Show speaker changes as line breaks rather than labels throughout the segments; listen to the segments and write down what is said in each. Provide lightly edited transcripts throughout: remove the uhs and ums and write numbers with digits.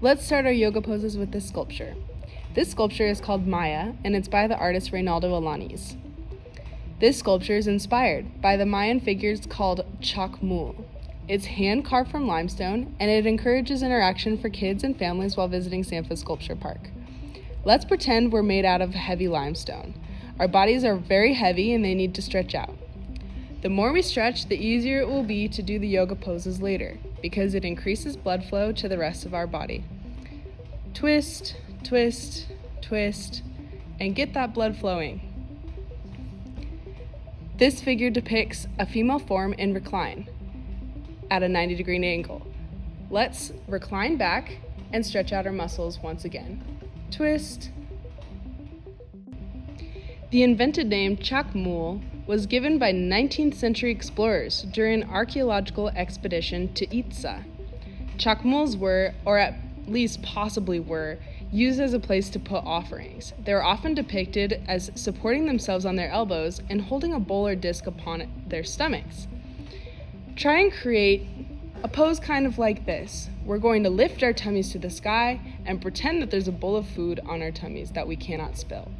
Let's start our yoga poses with this sculpture. This sculpture is called Maya, and it's by the artist Reynaldo Alanis. This sculpture is inspired by the Mayan figures called Chacmul. It's hand-carved from limestone, and it encourages interaction for kids and families while visiting SAMFA Sculpture Park. Let's pretend we're made out of heavy limestone. Our bodies are very heavy and they need to stretch out. The more we stretch, the easier it will be to do the yoga poses later, because it increases blood flow to the rest of our body. Twist, twist, twist, and get that blood flowing. This figure depicts a female form in recline at a 90-degree angle. Let's recline back and stretch out our muscles once again. Twist. The invented name Chacmul was given by 19th century explorers during an archaeological expedition to Itza. Chacmuls were, or at least possibly were, used as a place to put offerings. They were often depicted as supporting themselves on their elbows and holding a bowl or disc upon their stomachs. Try and create a pose kind of like this. We're going to lift our tummies to the sky and pretend that there's a bowl of food on our tummies that we cannot spill.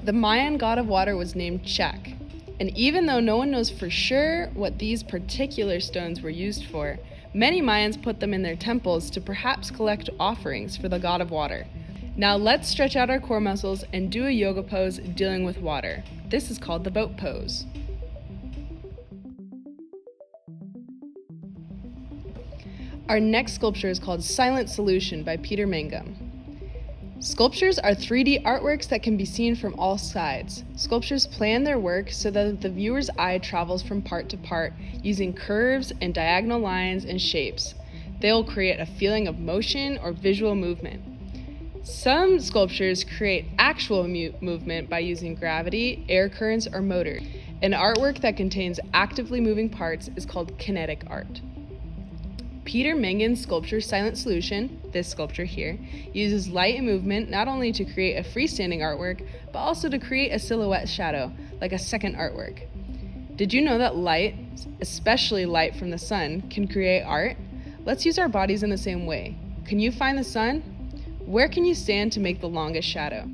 The Mayan god of water was named Chak, and even though no one knows for sure what these particular stones were used for, many Mayans put them in their temples to perhaps collect offerings for the god of water. Now let's stretch out our core muscles and do a yoga pose dealing with water. This is called the boat pose. Our next sculpture is called Silent Solution by Peter Mangum. Sculptures are 3D artworks that can be seen from all sides. Sculptors plan their work so that the viewer's eye travels from part to part using curves and diagonal lines and shapes. They'll create a feeling of motion or visual movement. Some sculptures create actual movement by using gravity, air currents, or motor. An artwork that contains actively moving parts is called kinetic art. Peter Mangum's sculpture Silent Solution, this sculpture here, uses light and movement not only to create a freestanding artwork, but also to create a silhouette shadow, like a second artwork. Did you know that light, especially light from the sun, can create art? Let's use our bodies in the same way. Can you find the sun? Where can you stand to make the longest shadow?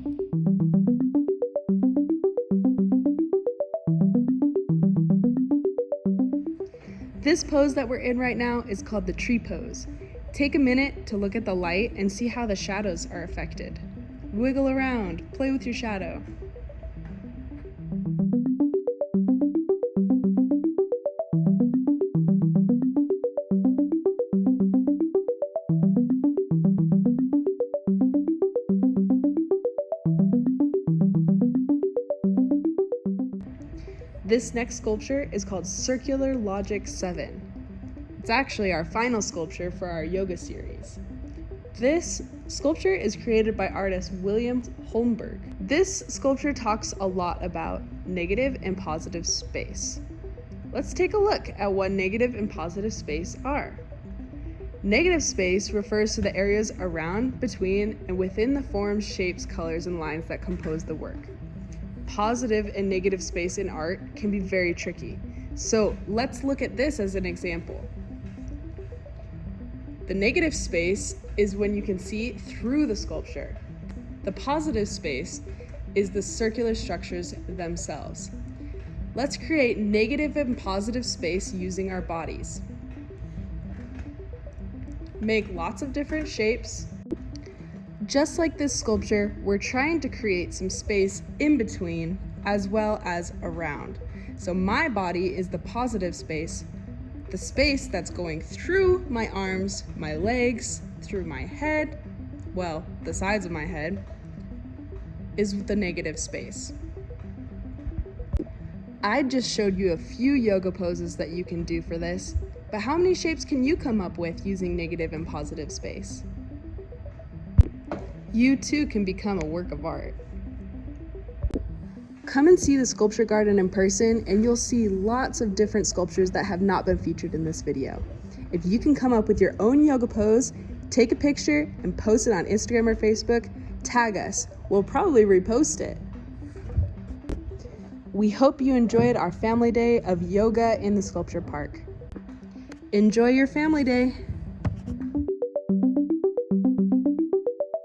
This pose that we're in right now is called the tree pose. Take a minute to look at the light and see how the shadows are affected. Wiggle around, play with your shadow. This next sculpture is called Circular Logic 7. It's actually our final sculpture for our yoga series. This sculpture is created by artist William Holmberg. This sculpture talks a lot about negative and positive space. Let's take a look at what negative and positive space are. Negative space refers to the areas around, between, and within the forms, shapes, colors, and lines that compose the work. Positive and negative space in art can be very tricky. So let's look at this as an example. The negative space is when you can see through the sculpture. The positive space is the circular structures themselves. Let's create negative and positive space using our bodies. Make lots of different shapes. Just like this sculpture, we're trying to create some space in between as well as around. So my body is the positive space. The space that's going through my arms, my legs, through my head, well, the sides of my head, is the negative space. I just showed you a few yoga poses that you can do for this, but how many shapes can you come up with using negative and positive space? You too can become a work of art. Come and see the sculpture garden in person and you'll see lots of different sculptures that have not been featured in this video. If you can come up with your own yoga pose, take a picture and post it on Instagram or Facebook, tag us. We'll probably repost it. We hope you enjoyed our family day of yoga in the sculpture park. Enjoy your family day!